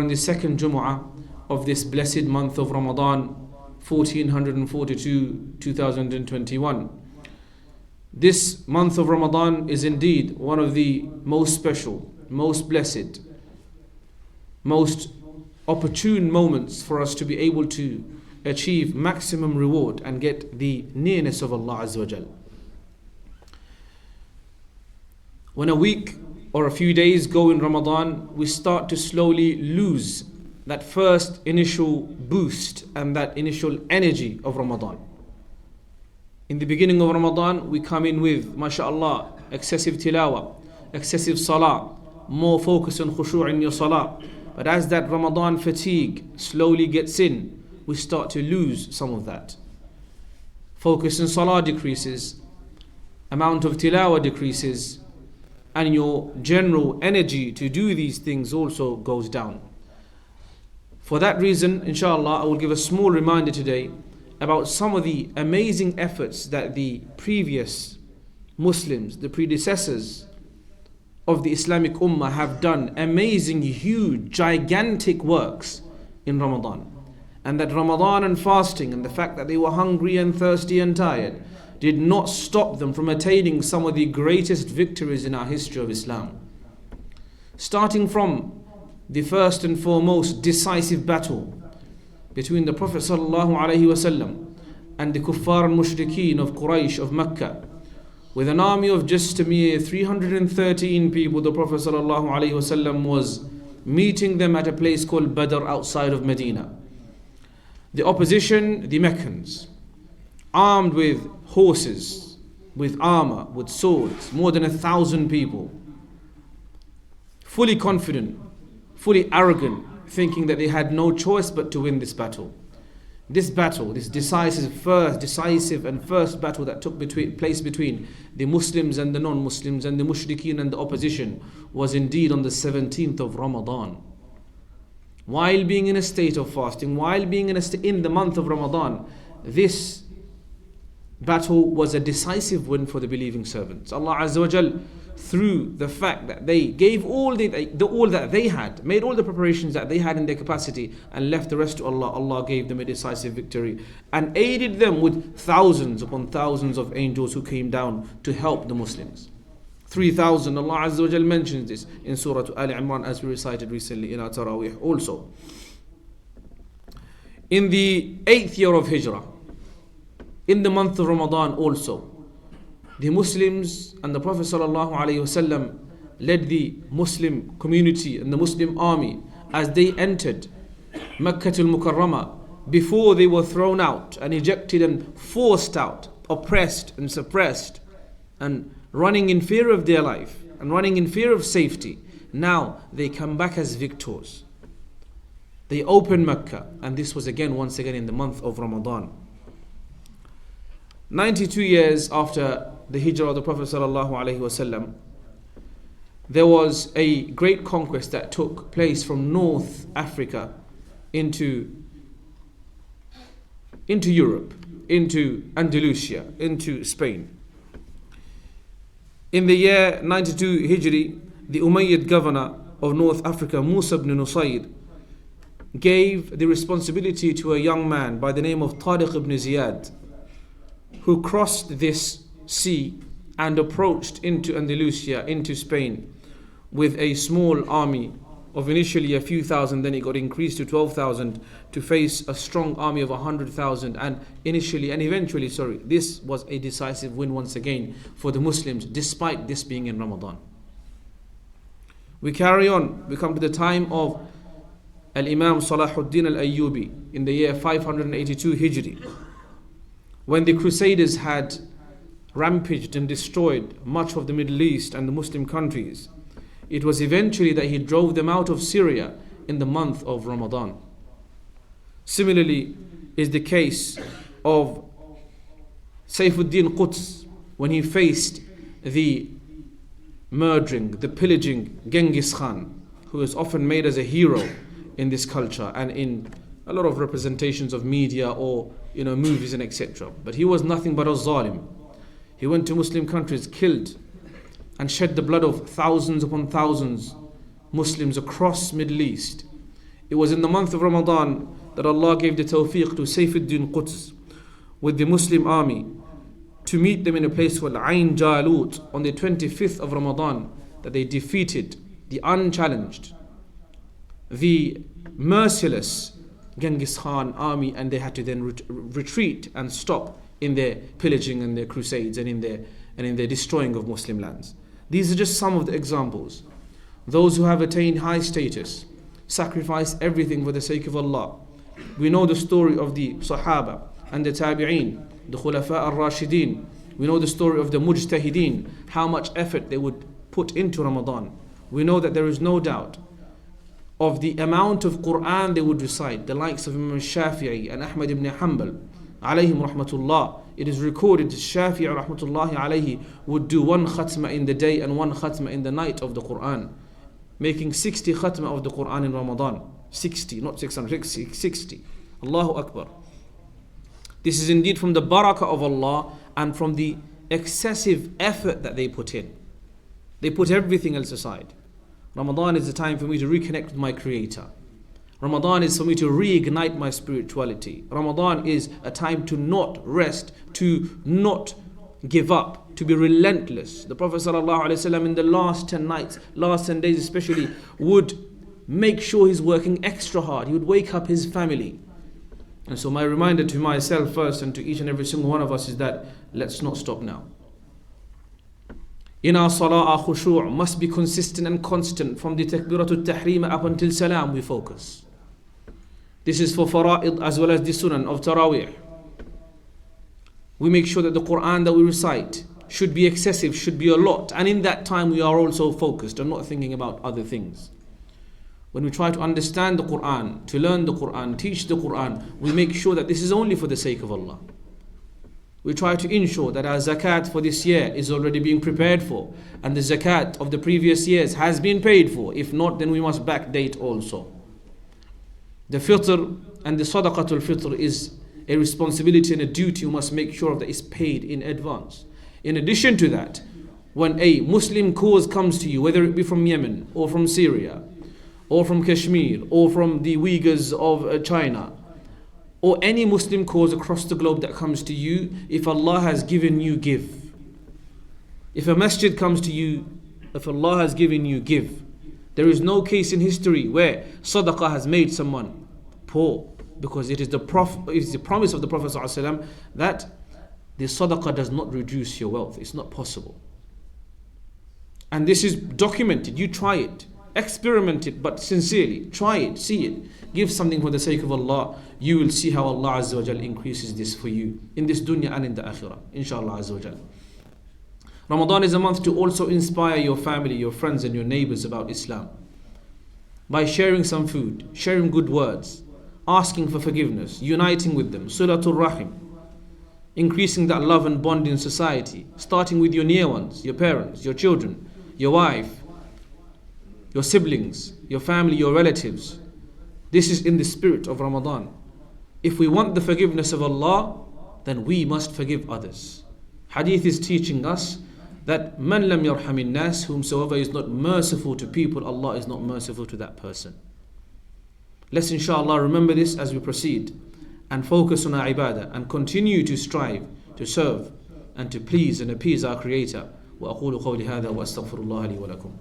the second Jumu'ah of this blessed month of Ramadan, 1442, 2021. This month of Ramadan is indeed one of the most special, most blessed, most opportune moments for us to be able to achieve maximum reward and get the nearness of Allah Azza wa Jal. When a week or a few days go in Ramadan, we start to slowly lose that first initial boost and that initial energy of Ramadan. In the beginning of Ramadan, we come in with, mashallah, excessive tilawah, excessive salah, more focus on khushu' in your salah. But as that Ramadan fatigue slowly gets in, we start to lose some of that. Focus in salah decreases, amount of tilawah decreases, and your general energy to do these things also goes down. For that reason, inshallah, I will give a small reminder today about some of the amazing efforts that the previous Muslims, the predecessors of the Islamic Ummah have done. Amazing, huge, gigantic works in Ramadan. And that Ramadan and fasting and the fact that they were hungry and thirsty and tired did not stop them from attaining some of the greatest victories in our history of Islam. Starting from the first and foremost decisive battle between the Prophet ﷺ and the Kuffar and Mushrikeen of Quraysh of Mecca. With an army of just a mere 313 people, the Prophet ﷺ was meeting them at a place called Badr outside of Medina. The opposition, the Meccans, armed with horses, with armor, with swords, more than 1,000 people, fully confident, fully arrogant, thinking that they had no choice but to win this battle. This battle, this decisive and first battle that took place between the Muslims and the non-Muslims and the Mushrikeen and the opposition, was indeed on the 17th of Ramadan. While being in a state of fasting, while being in the month of Ramadan, this battle was a decisive win for the believing servants. Allah Azza wa Jal, through the fact that they gave all that they had, made all the preparations that they had in their capacity and left the rest to Allah, Allah gave them a decisive victory and aided them with thousands upon thousands of angels who came down to help the Muslims. 3,000, Allah Azza wa Jal mentions this in Surah Al Imran, as we recited recently in our Taraweeh also. In the 8th year of Hijrah, in the month of Ramadan also, the Muslims and the Prophet ﷺ led the Muslim community and the Muslim army as they entered Makkah al-Mukarramah, before they were thrown out and ejected and forced out, oppressed and suppressed and running in fear of their life and running in fear of safety. Now they come back as victors. They opened Makkah, and this was once again in the month of Ramadan. 92 years after the hijrah of the Prophet ﷺ, there was a great conquest that took place from North Africa into Europe, into Andalusia, into Spain. In the year 92 Hijri, the Umayyad governor of North Africa, Musa ibn Nusayr, gave the responsibility to a young man by the name of Tariq ibn Ziyad, who crossed this sea and approached into Andalusia, into Spain, with a small army of initially a few thousand, then it got increased to 12,000 to face a strong army of 100,000, and eventually, this was a decisive win once again for the Muslims, despite this being in Ramadan. We carry on, we come to the time of Al-Imam Salahuddin Al-Ayyubi in the year 582 Hijri, when the Crusaders had rampaged and destroyed much of the Middle East and the Muslim countries. It was eventually that he drove them out of Syria in the month of Ramadan. Similarly is the case of Saifuddin Quds, when he faced the murdering, the pillaging Genghis Khan, who is often made as a hero in this culture and in a lot of representations of media or movies and etc. But he was nothing but a zalim. He went to Muslim countries, killed and shed the blood of thousands upon thousands Muslims across Middle East It was in the month of Ramadan that Allah gave the tawfiq to Sayfuddin Quds with the Muslim army to meet them in a place called Ain Jalut on the 25th of Ramadan, that they defeated the unchallenged, the merciless Genghis Khan army, and they had to then retreat and stop in their pillaging and their crusades and in their destroying of Muslim lands. These are just some of the examples. Those who have attained high status sacrifice everything for the sake of Allah. We know the story of the Sahaba and the Tabi'een, the Khulafa al-Rashideen. We know the story of the Mujtahideen, how much effort they would put into Ramadan. We know that there is no doubt of the amount of Quran they would recite, the likes of Imam Shafi'i and Ahmad ibn Hanbal, alayhim rahmatullah. It is recorded that Shafi'i rahmatullahi alayhi would do one khatma in the day and one khatma in the night of the Quran, making 60 khatma of the Quran in Ramadan. 60, not 600, 60. Allahu Akbar. This is indeed from the barakah of Allah and from the excessive effort that they put in. They put everything else aside. Ramadan is the time for me to reconnect with my Creator. Ramadan is for me to reignite my spirituality. Ramadan is a time to not rest, to not give up, to be relentless. The Prophet ﷺ in the last 10 nights, last 10 days especially, would make sure he's working extra hard. He would wake up his family. And so my reminder to myself first and to each and every single one of us is that let's not stop now. In our salah, our khushu' must be consistent and constant. From the takbiratul tahrim up until salam we focus. This is for fara'id as well as the sunan of tarawih. We make sure that the Quran that we recite should be excessive, should be a lot. And in that time we are also focused and not thinking about other things. When we try to understand the Quran, to learn the Quran, teach the Quran, we make sure that this is only for the sake of Allah. We try to ensure that our zakat for this year is already being prepared for, and the zakat of the previous years has been paid for. If not, then we must backdate also. The fitr and the sadaqatul fitr is a responsibility and a duty you must make sure that is paid in advance. In addition to that, when a Muslim cause comes to you, whether it be from Yemen or from Syria or from Kashmir or from the Uyghurs of China, or any Muslim cause across the globe that comes to you, if Allah has given you, give. If a masjid comes to you, if Allah has given you, give. There is no case in history where sadaqah has made someone poor, because it is the promise of the Prophet ﷺ that the sadaqah does not reduce your wealth. It's not possible. And this is documented. You try it. Experiment it, but sincerely. Try it, see it. Give something for the sake of Allah. You will see how Allah Azza wa Jal increases this for you in this dunya and in the akhirah. Inshallah Azza wa Jal. Ramadan is a month to also inspire your family, your friends and your neighbors about Islam. By sharing some food, sharing good words, asking for forgiveness, uniting with them, sulatul rahim, increasing that love and bond in society, starting with your near ones, your parents, your children, your wife, your siblings, your family, your relatives. This is in the spirit of Ramadan. If we want the forgiveness of Allah, then we must forgive others. Hadith is teaching us that man lam yarhamin nas, whomsoever is not merciful to people, Allah is not merciful to that person. Let's inshallah remember this as we proceed and focus on our ibadah and continue to strive to serve and to please and appease our Creator. وأقول قولي هذا وأستغفر الله لي ولكم.